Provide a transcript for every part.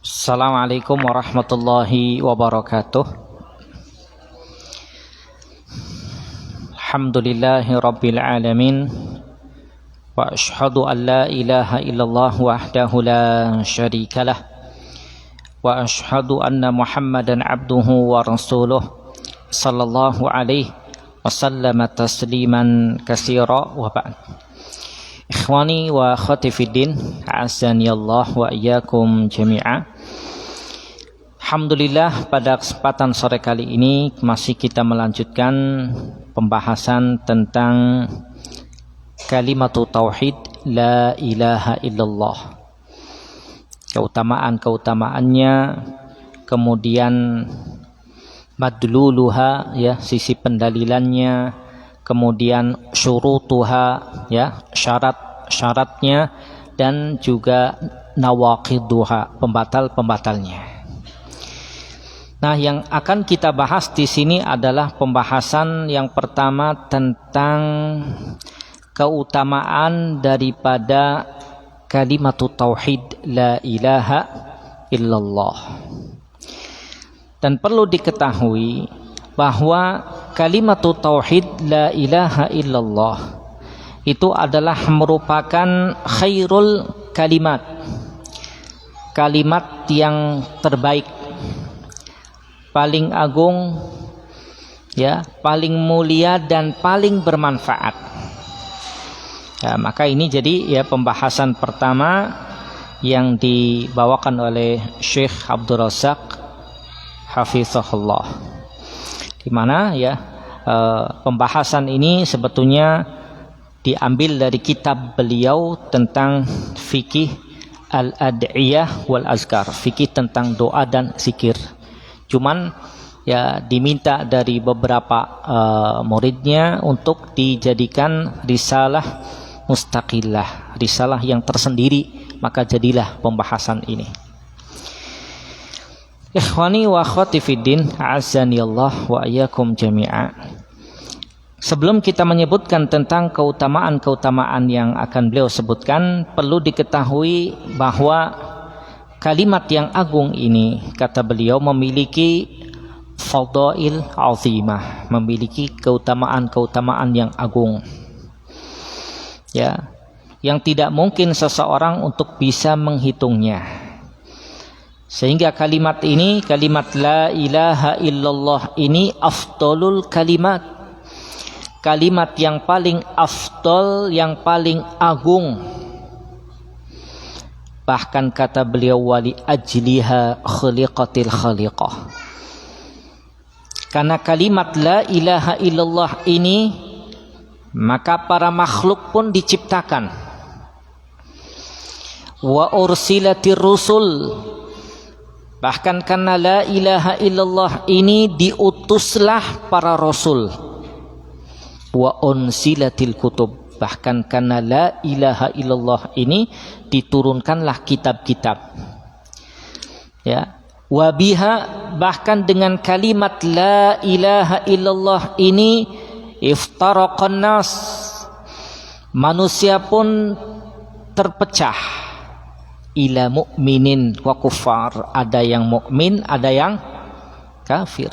Assalamualaikum warahmatullahi wabarakatuh. Alhamdulillahi rabbil alamin. Wa ashhadu an la ilaha illallah wahdahu la syarikalah. Wa ashhadu anna Muhammadan abduhu wa rasuluh sallallahu alaihi wasallama tasliman katsira wa ba'd. Ikhwani wa akhwati fiddin, a'azzani Allah wa iyyakum jami'a. Alhamdulillah, pada kesempatan sore kali ini masih kita melanjutkan pembahasan tentang kalimatu tauhid la ilaha illallah. Keutamaan-keutamaannya, kemudian madluluha, ya, sisi pendalilannya, kemudian syurutuha, ya, syarat-syaratnya, dan juga nawaqiduha, pembatal-pembatalnya. Nah, yang akan kita bahas di sini adalah pembahasan yang pertama tentang keutamaan daripada kalimat tauhid la ilaha illallah. Dan perlu diketahui bahwa kalimat tauhid la ilaha illallah itu adalah merupakan khairul kalimat, kalimat yang terbaik, paling agung, ya, paling mulia dan paling bermanfaat. Ya, maka ini jadi ya pembahasan pertama yang dibawakan oleh Syekh Abdul Razak hafizahullah, di mana ya pembahasan ini sebetulnya diambil dari kitab beliau tentang fikih al-ad'iyah wal azkar, fikih tentang doa dan zikir. Cuman ya diminta dari beberapa muridnya untuk dijadikan risalah mustaqillah, risalah yang tersendiri, maka jadilah pembahasan ini. Ikhwani wa akhwati fiddin, a'azzani Allah wa iyyakum jami'a. Sebelum kita menyebutkan tentang keutamaan-keutamaan yang akan beliau sebutkan, perlu diketahui bahwa kalimat yang agung ini, kata beliau, memiliki fadail azimah, memiliki keutamaan-keutamaan yang agung, ya, yang tidak mungkin seseorang untuk bisa menghitungnya. Sehingga kalimat ini, kalimat la ilaha illallah ini afdalul kalimat, kalimat yang paling afdal, yang paling agung. Bahkan kata beliau, wali ajliha khuliqatil khaliqah. Karena kalimat la ilaha illallah ini, maka para makhluk pun diciptakan. Wa ursilatir rusul. Bahkan karena la ilaha illallah ini diutuslah para rasul. Wa unsilatil kutub. Bahkan karena la ilaha illallah ini diturunkanlah kitab-kitab. Ya. Wa biha, bahkan dengan kalimat la ilaha illallah ini iftaraqan nas. Manusia pun terpecah. Ila mu'minin wa kufar, ada yang mukmin, ada yang kafir.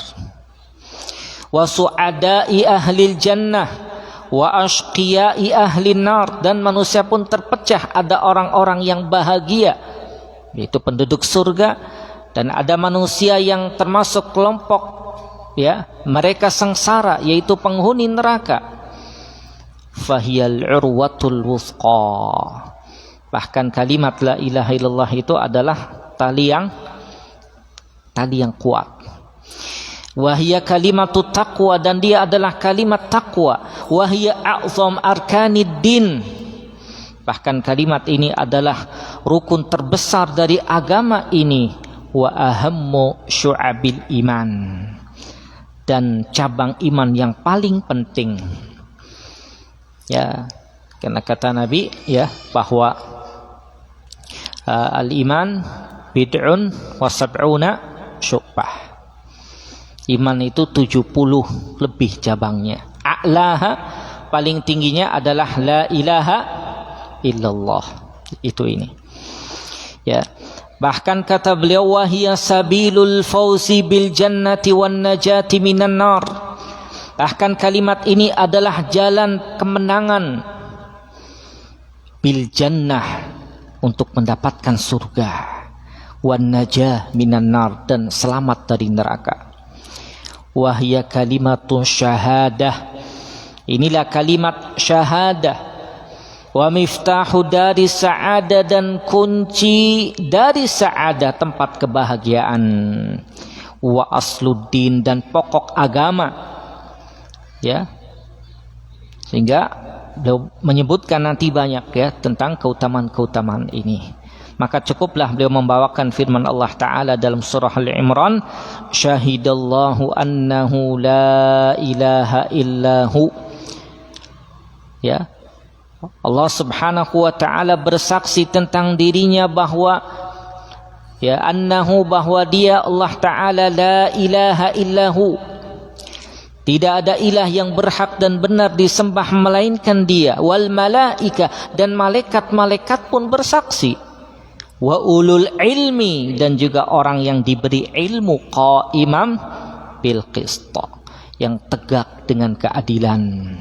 Wa su'adai ahlil jannah wa ashqiyai ahlin nar, dan manusia pun terpecah, ada orang-orang yang bahagia, yaitu penduduk surga, dan ada manusia yang termasuk kelompok, ya, mereka sengsara, yaitu penghuni neraka. Fahiyal urwatul wuthqa. Bahkan kalimat la ilaha illallah itu adalah tali yang kuat. Wahia kalimatut taqwa, dan dia adalah kalimat taqwa. Wahia a'zam arkanid din. Bahkan kalimat ini adalah rukun terbesar dari agama ini. Wa ahammu syu'abil iman, dan cabang iman yang paling penting. Ya, karena kata Nabi, ya, bahwa al-iman bid'un wa sab'una syu'bah. Iman itu 70 lebih cabangnya. A'laha, paling tingginya adalah la ilaha illallah. Itu ini. Ya. Bahkan kata beliau, wahia sabilul fauzi bil jannati wan najati minan nar. Bahkan kalimat ini adalah jalan kemenangan bil jannah, untuk mendapatkan surga, wan najah minan nar, dan selamat dari neraka. Wahia kalimatun syahadah, inilah kalimat syahadah. Wa miftahu dari sa'adah, dan kunci dari sa'adah, tempat kebahagiaan. Wa asluddin, dan pokok agama. Ya. Sehingga beliau menyebutkan nanti banyak ya tentang keutamaan-keutamaan ini. Maka cukuplah beliau membawakan firman Allah Ta'ala dalam surah Al-Imran, syahidallahu annahu la ilaha illahu. Ya, Allah Subhanahu wa Ta'ala bersaksi tentang dirinya bahwa ya annahu, bahwa dia Allah Ta'ala la ilaha illahu, tidak ada ilah yang berhak dan benar disembah melainkan dia. Wal malaika, dan malaikat-malaikat pun bersaksi. Wa ulul ilmi, dan juga orang yang diberi ilmu, qaimam bil qist, yang tegak dengan keadilan.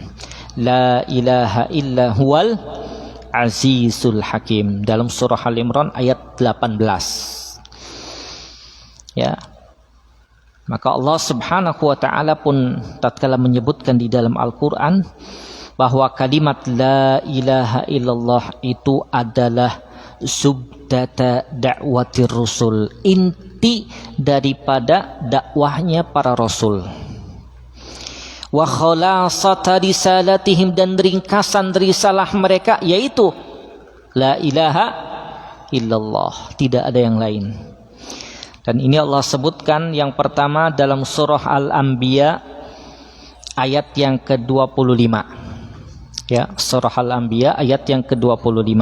La ilaha illa huwal azizul hakim, dalam surah Al-Imran ayat 18. Ya. Maka Allah Subhanahu wa Ta'ala pun tatkala menyebutkan di dalam Al-Quran bahwa kalimat la ilaha illallah itu adalah subdata da'watir rusul, inti daripada dakwahnya para rasul. Wa khalasata risalatihim, dan ringkasan risalah mereka, yaitu la ilaha illallah, tidak ada yang lain. Dan ini Allah sebutkan yang pertama dalam surah Al-Anbiya ayat yang ke-25. Ya, surah Al-Anbiya ayat yang ke-25.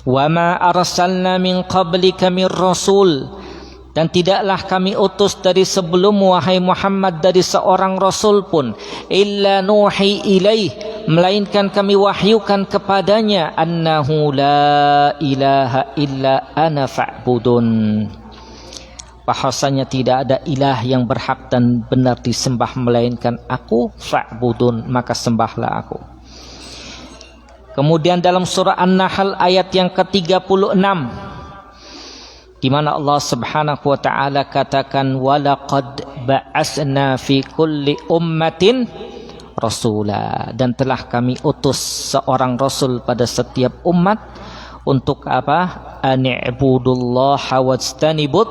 Wa ma arsalna min qablika mir rasul, dan tidaklah kami utus dari sebelum wahai Muhammad dari seorang rasul pun, illa nuhi ilaih, melainkan kami wahyukan kepadanya, annahu la ilaha illa ana fa'budun, bahasanya tidak ada ilah yang berhak dan benar disembah melainkan aku, fa'budun, maka sembahlah aku. Kemudian dalam surah An-Nahl ayat yang ke-36, di mana Allah Subhanahu wa Ta'ala katakan, walaqad ba'asna fi kulli ummatin rasula, dan telah kami utus seorang rasul pada setiap umat untuk apa? Ani'budullaha wajtanibut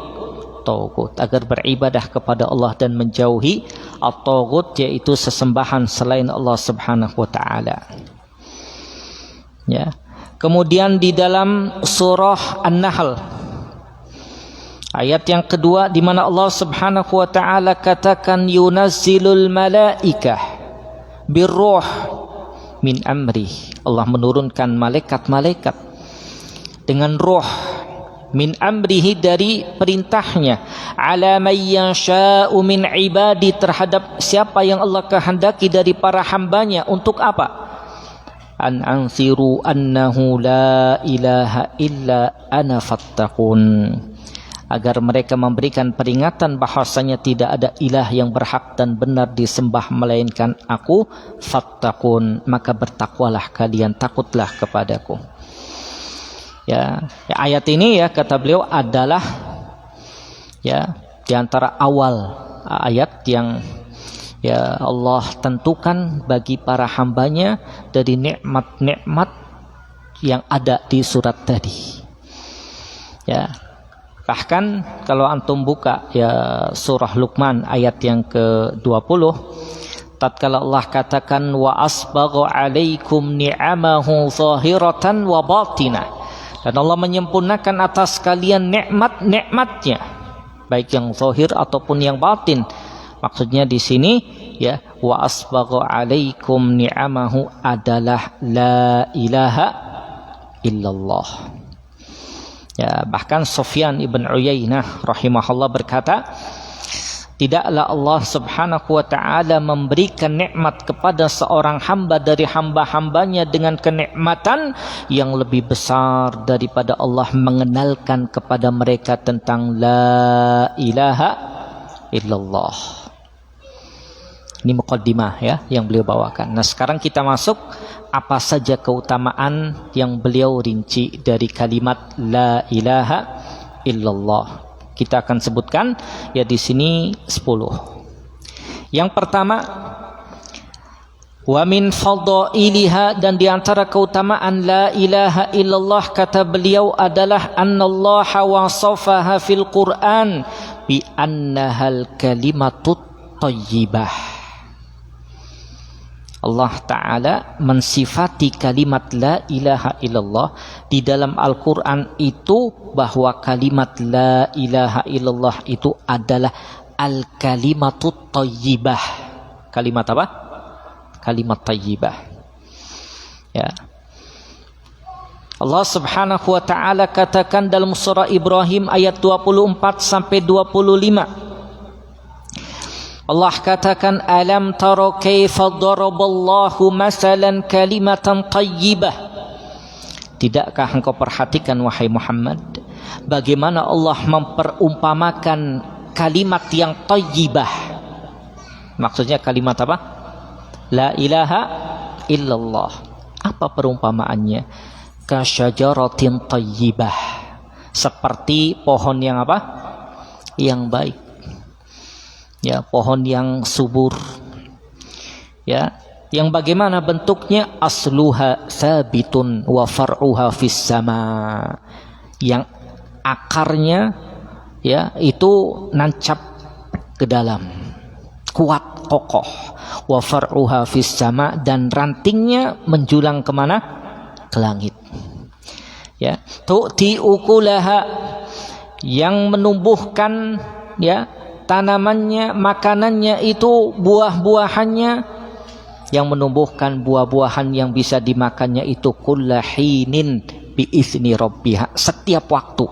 taghut, agar beribadah kepada Allah dan menjauhi at-taghut, yaitu sesembahan selain Allah Subhanahu wa Ta'ala. Ya. Kemudian di dalam surah An-Nahl ayat yang kedua, di mana Allah Subhanahu wa Ta'ala katakan, yunazzilul malaikah birruh min amri, Allah menurunkan malaikat-malaikat dengan ruh, min amrihi, dari perintahnya, ala may yasha'u min ibadi, terhadap siapa yang Allah kehendaki dari para hambanya. Untuk apa? An anziru annahu la ilaha illa ana fattaqun, agar mereka memberikan peringatan bahwasanya tidak ada ilah yang berhak dan benar disembah melainkan aku, fattaqun, maka bertakwalah kalian, takutlah kepadaku. Ya, ayat ini ya kata beliau adalah ya di antara awal ayat yang ya Allah tentukan bagi para hambanya dari nikmat-nikmat yang ada di surat tadi. Ya. Bahkan kalau antum buka ya surah Luqman ayat yang ke-20, tatkala Allah katakan, wa asbagha 'alaikum ni'amahu zahiratan wa batinah, dan Allah menyempurnakan atas kalian nikmat-nikmatnya, baik yang zahir ataupun yang batin. Maksudnya di sini ya wa asbagha 'alaikum ni'amahu adalah la ilaha illallah. Ya, bahkan Sufyan ibn Uyainah rahimahullah berkata, Tidaklah Allah subhanahu wa ta'ala memberikan nikmat kepada seorang hamba dari hamba-hambanya dengan kenikmatan yang lebih besar daripada Allah mengenalkan kepada mereka tentang la ilaha illallah. Ini muqaddimah ya yang beliau bawakan. Nah, sekarang kita masuk apa saja keutamaan yang beliau rinci dari kalimat la ilaha illallah. Kita akan sebutkan ya di sini 10. Yang pertama, wa min fadailiha, dan di antara keutamaan la ilaha illallah kata beliau adalah annallaha wasafaha fil Qur'an bi annahal kalimatut thayyibah. Allah Ta'ala mensifati kalimat la ilaha illallah di dalam Al-Quran itu bahwa kalimat la ilaha illallah itu adalah al-kalimatut thayyibah. Kalimat apa? Kalimat thayyibah. Ya. Allah Subhanahu wa Ta'ala katakan dalam surah Ibrahim ayat 24 sampai 25. Allah katakan, alam tara kaifa daraballahu masalan kalimatan thayyibah. Tidakkah engkau perhatikan wahai Muhammad bagaimana Allah memperumpamakan kalimat yang thayyibah? Maksudnya kalimat apa? La ilaha illallah. Apa perumpamaannya? Kasyajaratin thayyibah. Seperti pohon yang apa? Yang baik. Ya, pohon yang subur. Ya, yang bagaimana bentuknya? Asluha sabitun wa far'uha fis sama. Yang akarnya ya itu nancap ke dalam, kuat, kokoh. Wa far'uha fis sama, dan rantingnya menjulang kemana? Ke langit. Ya, tu'ti ukulaha, yang menumbuhkan ya tanamannya, makanannya itu buah-buahannya, yang menumbuhkan buah-buahan yang bisa dimakannya itu kullahinin biizni rabbiha, setiap waktu.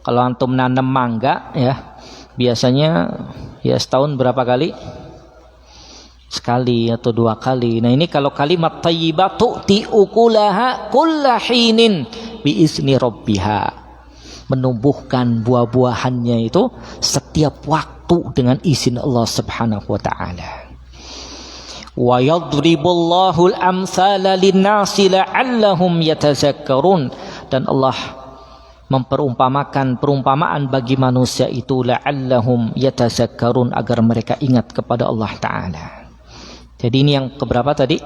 Kalau antum nanam mangga ya, biasanya ya setahun berapa kali? Sekali atau 2 kali. Nah, ini kalau kalimat thayyibah tu'ti ukulaha kullahinin biizni rabbiha, menumbuhkan buah-buahannya itu setiap waktu dengan izin Allah Subhanahu wa Ta'ala. Wa yadribullahu al-amthala lin-nasi la'allahum yatazakkarun, dan Allah memperumpamakan perumpamaan bagi manusia itu la'allahum yatazakkarun, agar mereka ingat kepada Allah Ta'ala. Jadi ini yang keberapa tadi?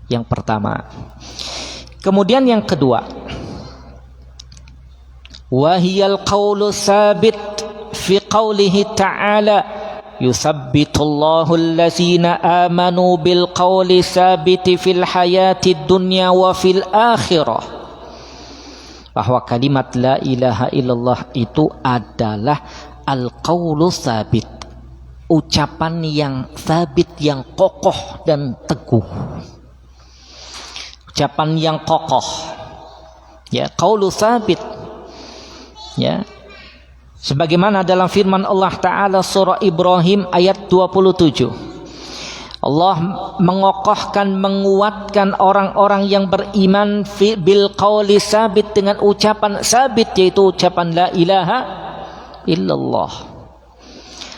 Yang pertama. Kemudian yang kedua, wahiyal qawlu sabit fi qawlihi ta'ala yusabbitullahu allazina amanu bil qawli sabiti fil hayati dunya wa fil akhirah. Bahwa kalimat la ilaha illallah itu adalah al qawlu sabit, ucapan yang sabit, yang kokoh dan teguh, ucapan yang kokoh ya, qawlu sabit. Ya, sebagaimana dalam firman Allah Ta'ala surah Ibrahim ayat 27, Allah mengokohkan, menguatkan orang-orang yang beriman bil qawli sabit, dengan ucapan sabit, yaitu ucapan la ilaha illallah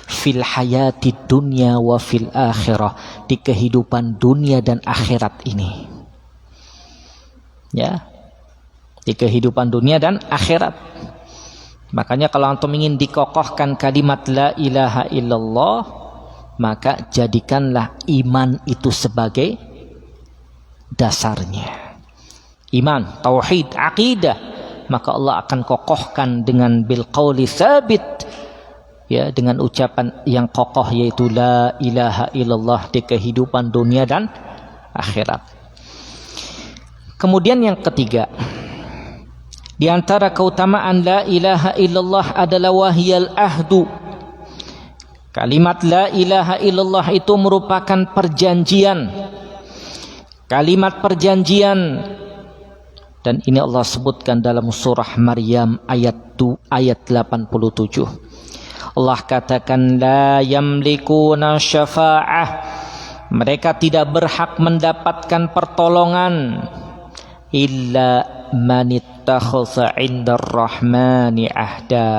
fil hayati dunya wa fil akhirah, di kehidupan dunia dan akhirat ini. Ya, di kehidupan dunia dan akhirat. Makanya kalau antum ingin dikokohkan kalimat la ilaha illallah, maka jadikanlah iman itu sebagai dasarnya. Iman, tauhid, aqidah, maka Allah akan kokohkan dengan bil qauli sabit, ya, dengan ucapan yang kokoh, yaitu la ilaha illallah di kehidupan dunia dan akhirat. Kemudian yang ketiga, di antara keutamaan la ilaha illallah adalah wahiyal ahdu. Kalimat la ilaha illallah itu merupakan perjanjian. Kalimat perjanjian. Dan ini Allah sebutkan dalam surah Maryam ayat 87. Allah katakan la yamlikuna syafa'ah, mereka tidak berhak mendapatkan pertolongan illa manittakhadha 'indar rahmani ahda,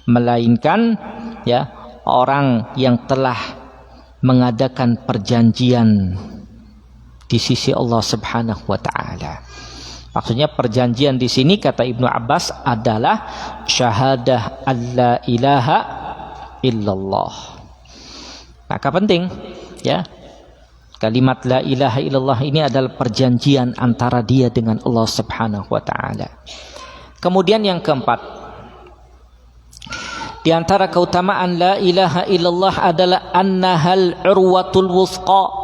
melainkan ya orang yang telah mengadakan perjanjian di sisi Allah Subhanahu wa taala. Maksudnya perjanjian di sini kata Ibnu Abbas adalah syahadah alla ilaha illallah. Maka penting ya, kalimat la ilaha illallah ini adalah perjanjian antara dia dengan Allah Subhanahu wa taala. Kemudian yang keempat, di antara keutamaan la ilaha illallah adalah annahal urwatul wusqa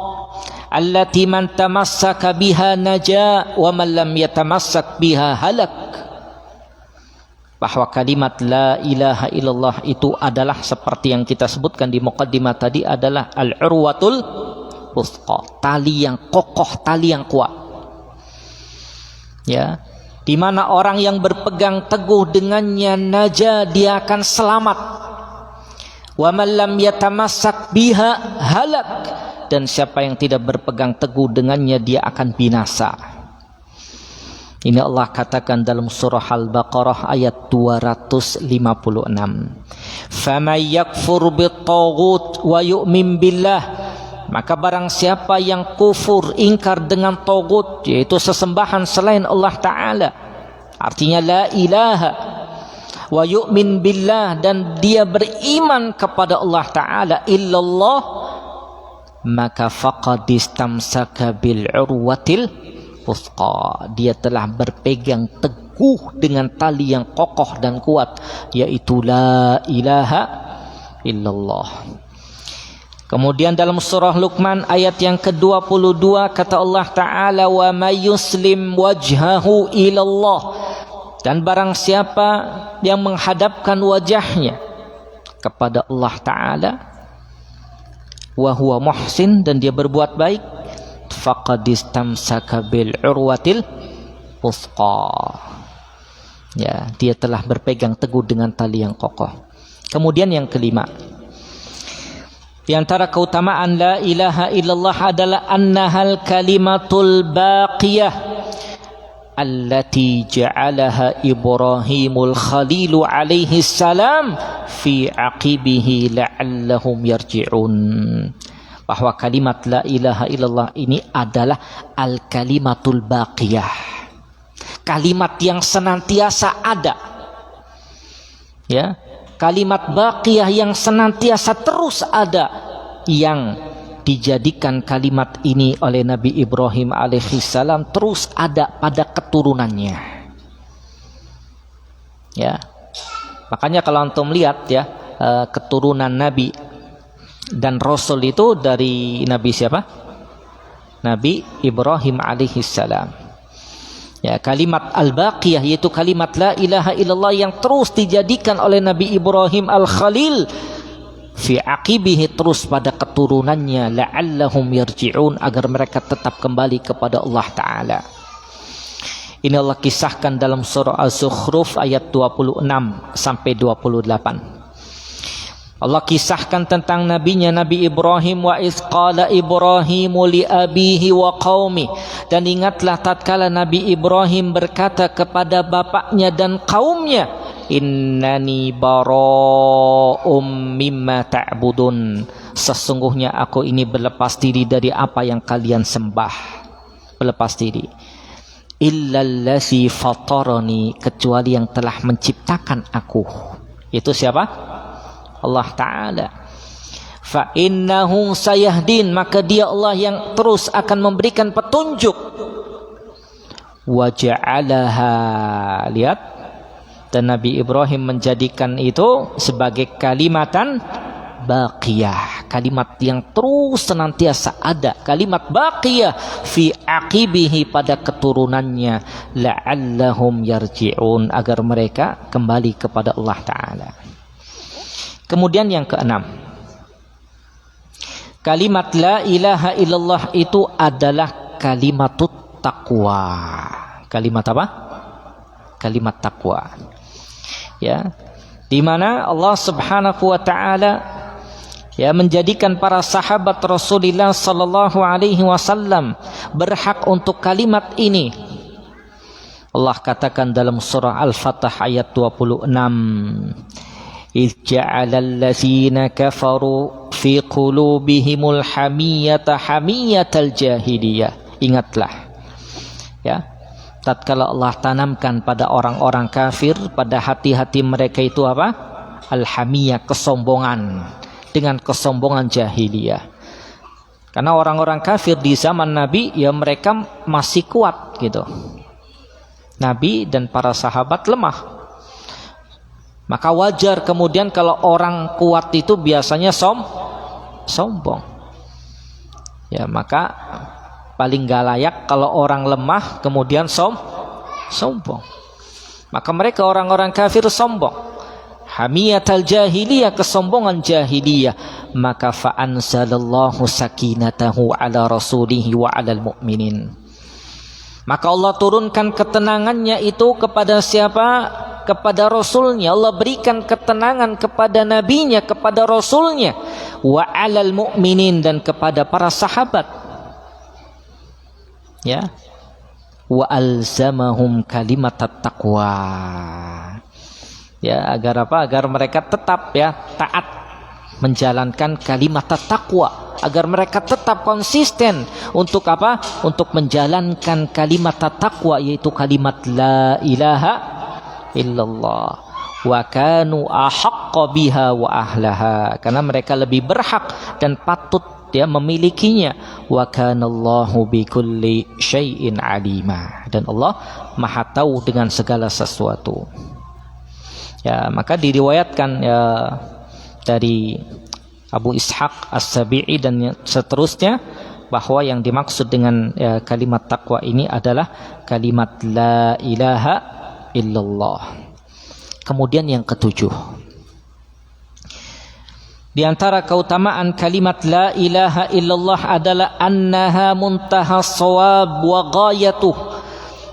allati man tamassaka biha naja wa man lam yatamassak biha halak. Bahwa kalimat la ilaha illallah itu adalah seperti yang kita sebutkan di muqaddimah tadi, adalah al-urwatul wusqa, tali yang kokoh, tali yang kuat. Ya, di mana orang yang berpegang teguh dengannya naja, dia akan selamat. Wa man lam yatamassak biha halak, dan siapa yang tidak berpegang teguh dengannya dia akan binasa. Ini Allah katakan dalam surah Al-Baqarah ayat 256. Faman yakfur bit-taghut wa yu'min billah, maka barang siapa yang kufur, ingkar dengan taghut, yaitu sesembahan selain Allah Ta'ala, artinya la ilaha, wa yu'min billah, dan dia beriman kepada Allah Ta'ala, illallah, maka faqad istamsaka bil urwatil wusqa, dia telah berpegang teguh dengan tali yang kokoh dan kuat, yaitu la ilaha illallah. Kemudian dalam surah Luqman ayat yang ke-22 kata Allah Ta'ala, wa may yuslim wajhahu ilallah, dan barang siapa yang menghadapkan wajahnya kepada Allah Ta'ala, wa huwa muhsin, dan dia berbuat baik, faqad istamsaka bil urwatil wusqa, ya, dia telah berpegang teguh dengan tali yang kokoh. Kemudian yang kelima, di antara keutamaan la ilaha illallah adalah annahal kalimatul baqiyah allati ja'alaha Ibrahimul Khalilu alaihi salam fi aqibihi la'allahum yarji'un. Bahwa kalimat la ilaha illallah ini adalah al-kalimatul baqiyah, kalimat yang senantiasa ada. Ya, kalimat baqiyah yang senantiasa terus ada, yang dijadikan kalimat ini oleh Nabi Ibrahim alaihissalam terus ada pada keturunannya. Ya, makanya kalau antum lihat ya, keturunan Nabi dan Rasul itu dari Nabi siapa? Nabi Ibrahim alaihissalam. Ya, kalimat al-baqiyah yaitu kalimat la ilaha illallah yang terus dijadikan oleh Nabi Ibrahim al-Khalil fi aqibihi, terus pada keturunannya, la'allahum yarji'un, agar mereka tetap kembali kepada Allah Ta'ala. Ini Allah kisahkan dalam surah Az-Zukhruf ayat 26 sampai 28. Allah kisahkan tentang nabinya Nabi Ibrahim, wa iz qala Ibrahimu li abihi wa qaumi, dan ingatlah tatkala Nabi Ibrahim berkata kepada bapaknya dan kaumnya, innani bara'um mimma ta'budun, sesungguhnya aku ini berlepas diri dari apa yang kalian sembah, berlepas diri, illallazi fatarani, kecuali yang telah menciptakan aku, itu siapa? Allah Ta'ala. Fa innahu sayahdin, maka dia Allah yang terus akan memberikan petunjuk. Wa ja'alaha, lihat, dan Nabi Ibrahim menjadikan itu sebagai kalimatan baqiyah, kalimat yang terus senantiasa ada, kalimat baqiyah fi aqibihi, pada keturunannya, la'allahum yarji'un, agar mereka kembali kepada Allah Ta'ala. Kemudian yang keenam, kalimat la ilaha illallah itu adalah kalimatut taqwa. Kalimat apa? Kalimat taqwa. Ya. di mana Allah Subhanahu wa taala ya menjadikan para sahabat Rasulullah sallallahu alaihi wasallam berhak untuk kalimat ini. Allah katakan dalam surah Al-Fatah ayat 26, "Idz ja'alal ladzina kafaru fi qulubihimul hamiyata hamiyatal jahiliyah." Ingatlah ya, tatkala Allah tanamkan pada orang-orang kafir, pada hati-hati mereka itu apa? Al-hamiyah, kesombongan, dengan kesombongan jahiliyah. Karena orang-orang kafir di zaman Nabi ya mereka masih kuat gitu. Nabi dan para sahabat lemah. Maka wajar kemudian kalau orang kuat itu biasanya sombong. Ya, maka paling gak layak kalau orang lemah kemudian sombong. Maka mereka orang-orang kafir sombong. Hamiyatal jahiliyah, kesombongan jahiliyah. Maka fa'anzalallahu sakinatahu ala rasulihi wa alal mu'minin. Maka Allah turunkan ketenangannya itu kepada siapa? Kepada Rasulnya. Allah berikan ketenangan kepada Nabinya, kepada Rasulnya. Wa alal mu'minin, dan kepada para sahabat. Ya. Wa alzamahum kalimat taqwa. Ya, agar apa? Agar mereka tetap ya taat menjalankan kalimat taqwa, agar mereka tetap konsisten untuk apa? Untuk menjalankan kalimat taqwa, yaitu kalimat la ilaha illallah. Wa kanu ahaqqa biha wa ahlaha, karena mereka lebih berhak dan patut ya memilikinya. Wa kanallahu bikulli syai'in alima, dan Allah Maha tahu dengan segala sesuatu. Ya, maka diriwayatkan ya dari Abu Ishaq As-Sabi'i dan seterusnya bahwa yang dimaksud dengan ya, kalimat takwa ini adalah kalimat la ilaha illallah. Kemudian yang ketujuh, di antara keutamaan kalimat la ilaha illallah adalah annaha muntaha shawab wa ghayatuh,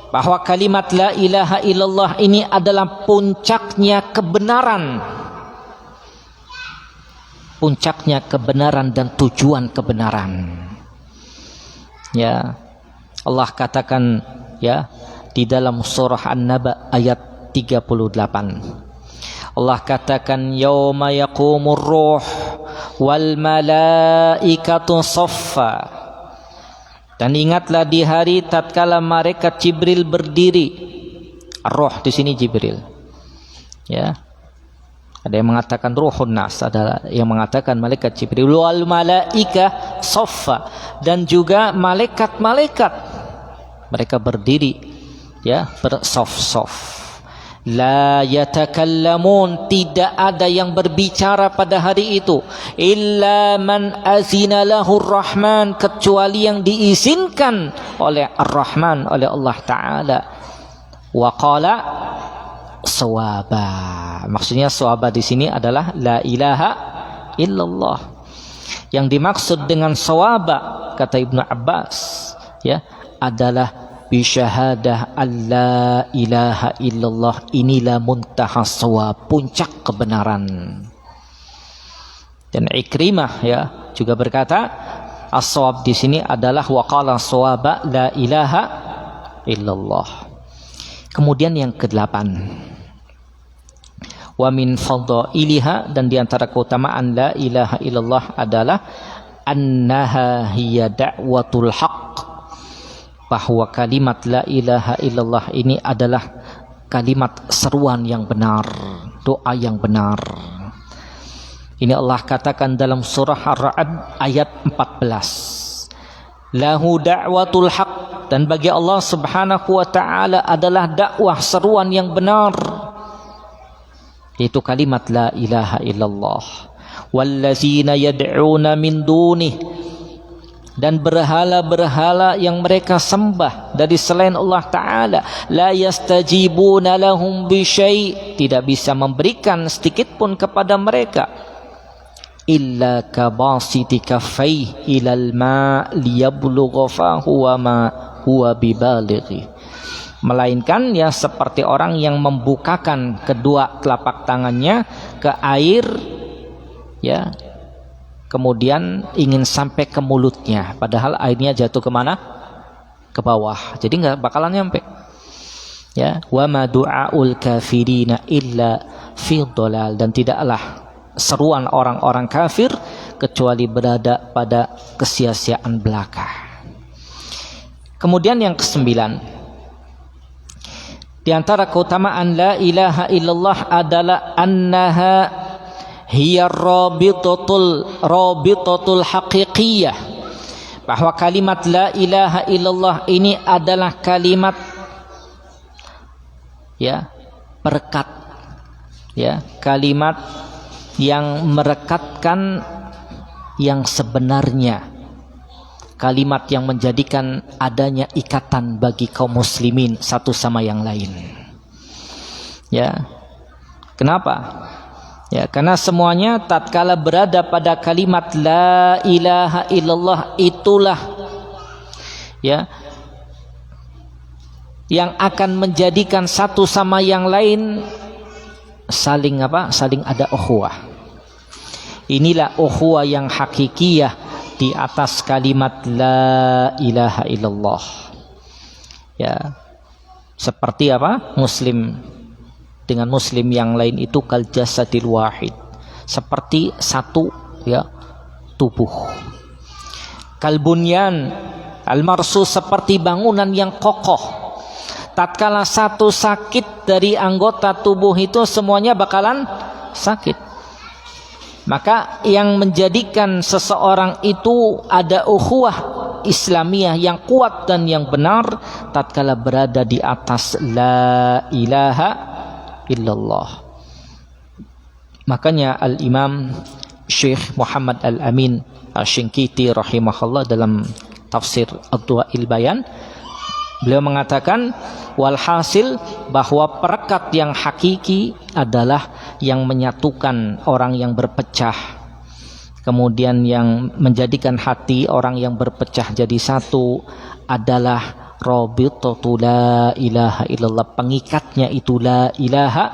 bahwa kalimat la ilaha illallah ini adalah puncaknya kebenaran. Puncaknya kebenaran dan tujuan kebenaran. Ya, Allah katakan ya di dalam surah An-Naba ayat 38. Allah katakan yauma yaqumur ruh wal malaikatu saffa. Dan ingatlah di hari tatkala malaikat Jibril berdiri. Roh di sini Jibril. Ya. Ada yang mengatakan ruhun nas, ada yang mengatakan malaikat Jibril. Wal malaika saffa, dan juga malaikat-malaikat mereka berdiri ya bersaf-saf. La yatakallamun, tidak ada yang berbicara pada hari itu, illa man azina lahur rahman, kecuali yang diizinkan oleh Ar-Rahman, oleh Allah Ta'ala. Wa qala sawaba, maksudnya sawaba di sini adalah la ilaha illallah. Yang dimaksud dengan sawaba, kata Ibnu Abbas ya, adalah bisyahadah alla ilaha illallah, inilah muntaha sawab, puncak kebenaran. Dan Ikrimah ya juga berkata as-sawab di sini adalah waqala sawaba la ilaha illallah. Kemudian yang ke-8, wa min fadhailiha, dan diantara keutamaan la ilaha illallah adalah annaha hiya da'watul haqq, bahwa kalimat la ilaha illallah ini adalah kalimat seruan yang benar, doa yang benar. Ini Allah katakan dalam surah Ar-Ra'd ayat 14, lahu da'watul haqq, dan bagi Allah Subhanahu wa ta'ala adalah dakwah seruan yang benar, yaitu kalimat la ilaha illallah. Wallazina yad'una min dunih, dan berhala-berhala yang mereka sembah dari selain Allah Ta'ala, la yastajibuna lahum bisyai', tidak bisa memberikan sedikit pun kepada mereka, illa kabasiti kaffaihi ilal ma' liyablugha fahu wa ma huwa bibalighi, melainkan ya seperti orang yang membukakan kedua telapak tangannya ke air, ya, kemudian ingin sampai ke mulutnya, padahal airnya jatuh kemana? Ke bawah, jadi nggak bakalan nyampe. Ya, wa ma du'aul kafirina illa fi dhalal, dan tidaklah seruan orang-orang kafir kecuali berada pada kesia-siaan belaka. Kemudian yang ke-9, di antara keutamaan la ilaha illallah adalah annaha hiya rabitatul haqiqiyah, bahwa kalimat la ilaha illallah ini adalah kalimat, ya, perekat, ya, kalimat yang merekatkan yang sebenarnya, kalimat yang menjadikan adanya ikatan bagi kaum muslimin satu sama yang lain. Ya, kenapa? Ya, karena semuanya tatkala berada pada kalimat la ilaha illallah itulah, ya, yang akan menjadikan satu sama yang lain saling apa? Saling ada ukhuwah. Inilah ukhuwah yang hakikiyah di atas kalimat la ilaha illallah. Ya, seperti apa? Muslim dengan muslim yang lain itu kal jasadil wahid, seperti satu, ya, tubuh. Kal bunyan al marsus, seperti bangunan yang kokoh. Tatkala satu sakit dari anggota tubuh itu semuanya bakalan sakit. Maka yang menjadikan seseorang itu ada ukhuwah Islamiyah yang kuat dan yang benar tatkala berada di atas la ilaha illallah. Makanya Al-Imam Syekh Muhammad Al-Amin Asy-Syinkiti rahimahullah dalam tafsir Adwa'il Bayan, beliau mengatakan walhasil bahwa perekat yang hakiki adalah yang menyatukan orang yang berpecah, kemudian yang menjadikan hati orang yang berpecah jadi satu adalah rabitatu la ilaha illallah, pengikatnya itu la ilaha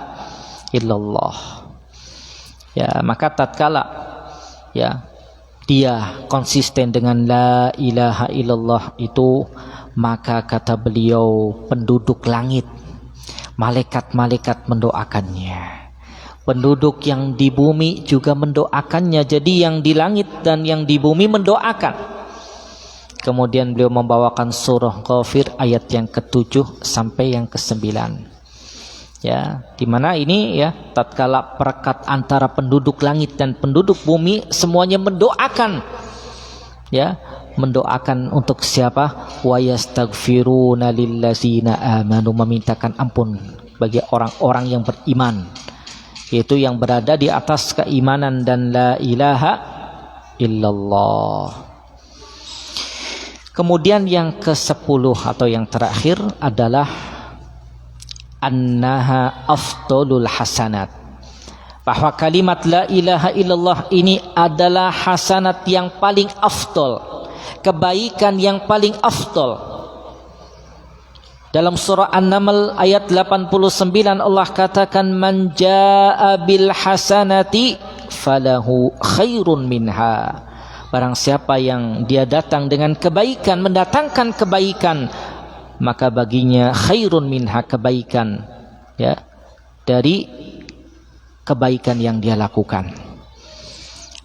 illallah. Ya, maka tatkala, ya, dia konsisten dengan la ilaha illallah itu, maka kata beliau penduduk langit, malaikat-malaikat mendoakannya, penduduk yang di bumi juga mendoakannya. Jadi yang di langit dan yang di bumi mendoakan. Kemudian beliau membawakan surah Ghafir ayat yang ke-7 sampai yang ke-9. Ya, di mana ini, ya, tatkala perekat antara penduduk langit dan penduduk bumi semuanya mendoakan, ya, mendoakan untuk siapa? Wa yastaghfiruna lillazina amanu, memintakan ampun bagi orang-orang yang beriman, yaitu yang berada di atas keimanan dan la ilaha illallah. Kemudian yang ke-10 atau yang terakhir adalah annaha afdalul hasanat, bahwa kalimat la ilaha illallah ini adalah hasanat yang paling afdal, kebaikan yang paling afdal. Dalam surah An-Naml ayat 89 Allah katakan man jaa bil hasanati falahu khairun minha, barang siapa yang dia datang dengan kebaikan, mendatangkan kebaikan, maka baginya khairun minha, kebaikan, ya, dari kebaikan yang dia lakukan.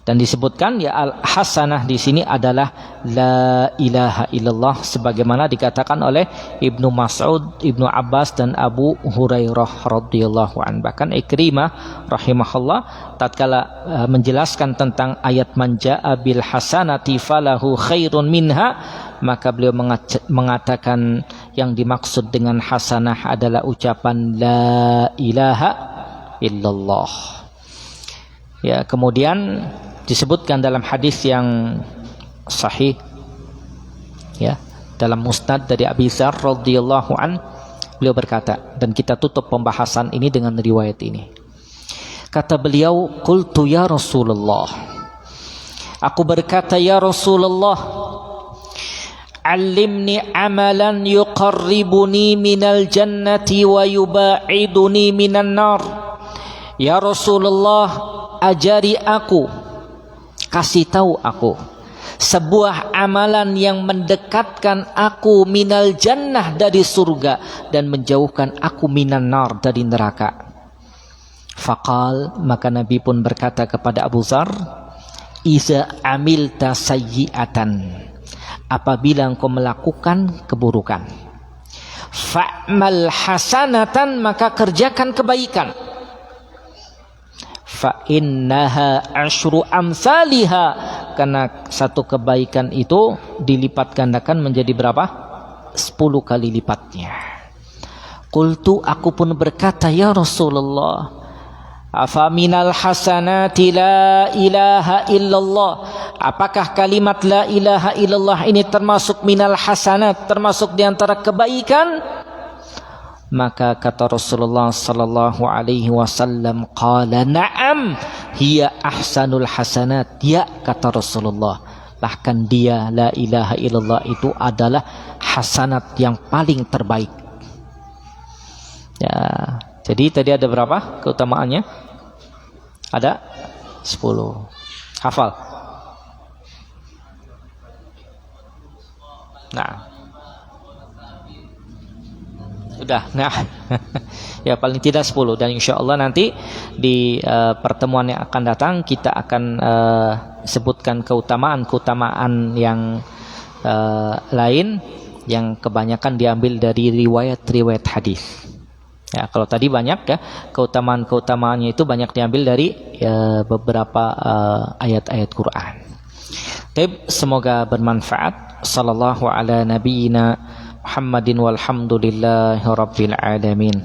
Dan disebutkan, ya, al-hasanah di sini adalah la ilaha illallah, sebagaimana dikatakan oleh Ibnu Mas'ud, Ibnu Abbas dan Abu Hurairah radhiyallahu anhu. Bahkan Ikrimah rahimahullah tatkala menjelaskan tentang ayat man jaa bil hasanati falahu khairun minha, maka beliau mengatakan yang dimaksud dengan hasanah adalah ucapan la ilaha illallah. Ya, kemudian disebutkan dalam hadis yang sahih, ya, dalam Musnad dari Abi Dzar radhiyallahu an, beliau berkata, dan kita tutup pembahasan ini dengan riwayat ini. Kata beliau, qultu ya Rasulullah, aku berkata ya Rasulullah, Allimni amalan yuqarribuni minal jannati wa yubaiduni minan nar. Ya Rasulullah, ajari aku, kasih tahu aku sebuah amalan yang mendekatkan aku minal jannah dari surga dan menjauhkan aku minan nar dari neraka. Faqal, maka Nabi pun berkata kepada Abu Dzar, iza amilta sayyi'atan, apabila engkau melakukan keburukan, fa'mal hasanatan, maka kerjakan kebaikan, fa innaha asyru amsalha, karena satu kebaikan itu dilipat gandakan menjadi berapa? 10 kali lipatnya. Qultu, aku pun berkata, ya Rasulullah, afa minal hasanati la ilaha illallah, apakah kalimat la ilaha illallah ini termasuk minal hasanat, termasuk diantara kebaikan? Maka kata Rasulullah sallallahu alaihi wasallam, qala na'am hiya ahsanul hasanat. Ya, kata Rasulullah, bahkan dia la ilaha illallah itu adalah hasanat yang paling terbaik. Ya, jadi tadi ada berapa keutamaannya? Ada 10. Hafal. Nah, sudah. Nah, ya paling tidak 10. Dan insya Allah nanti di pertemuan yang akan datang kita akan sebutkan keutamaan yang lain yang kebanyakan diambil dari riwayat-riwayat hadis. Ya, kalau tadi banyak ya keutamaan-keutamaannya itu banyak diambil dari beberapa ayat-ayat Quran. Baik, semoga bermanfaat. Sallallahu ala nabiyyina Muhammadin walhamdulillahi rabbil alamin.